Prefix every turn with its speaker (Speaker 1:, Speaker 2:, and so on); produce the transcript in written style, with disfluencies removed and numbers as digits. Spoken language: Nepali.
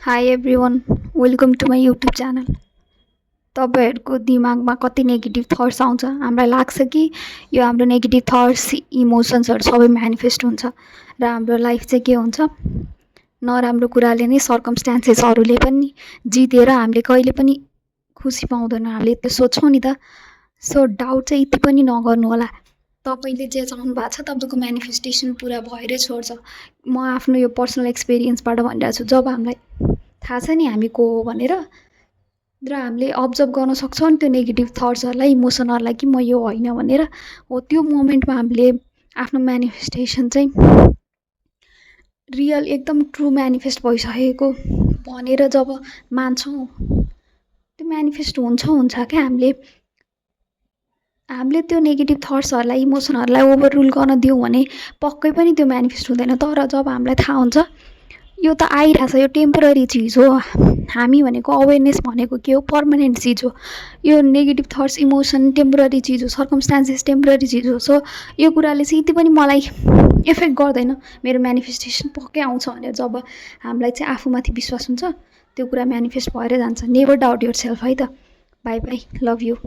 Speaker 1: High everyone welcome to my YouTube channel. तपाईँहरूको दिमागमा कति नेगेटिभ थट्स आउँछ, हामीलाई लाग्छ कि यो हाम्रो नेगेटिभ थट्स इमोसन्सहरू सबै म्यानिफेस्ट हुन्छ र हाम्रो लाइफ चाहिँ के हुन्छ, नराम्रो कुराले नै सर्कमस्टान्सेसहरूले पनि जितेर हामीले कहिले पनि खुसी पाउँदैन। हामीले त्यो सोच्छौँ नि त। सो डाउट चाहिँ यति पनि नगर्नु होला। तपाईँले जे चाहनु भएको छ तपाईँको म्यानिफेस्टेसन पुरा भएरै छोड्छ। म आफ्नो यो पर्सनल एक्सपिरियन्सबाट भनिरहेको छु। जब हामीलाई थाहा छ नि हामी को हो भनेर, र हामीले अब्जर्भ गर्न सक्छौँ नि त्यो नेगेटिभ थट्सहरूलाई, इमोसनहरूलाई कि म यो होइन भनेर, हो त्यो मोमेन्टमा हामीले आफ्नो म्यानिफेस्टेसन चाहिँ रियल एकदम ट्रु म्यानिफेस्ट भइसकेको भनेर जब मान्छौँ, त्यो म्यानिफेस्ट हुन्छ क्या। हामीले त्यो नेगेटिभ थट्सहरूलाई, इमोसनहरूलाई ओभर रुल गर्न दियौँ भने पक्कै पनि त्यो म्यानिफेस्ट हुँदैन। तर जब हामीलाई थाहा हुन्छ यो त आइरहेछ, यो टेम्पोररी चिज हो, हामी भनेको अवेरनेस भनेको के हो, पर्मानेन्ट चिज हो। यो नेगेटिभ थट्स इमोसन टेम्पोररी चिज हो, सर्कमस्टान्सेस टेम्पोररी चिज हो। सो यो कुराले चाहिँ यति पनि मलाई इफेक्ट गर्दैन, मेरो म्यानिफेस्टेसन पक्कै आउँछ भनेर जब हामीलाई चाहिँ आफूमाथि विश्वास हुन्छ त्यो कुरा म्यानिफेस्ट भएर जान्छ। नेभर डाउट योर सेल्फ है त। By by, love you.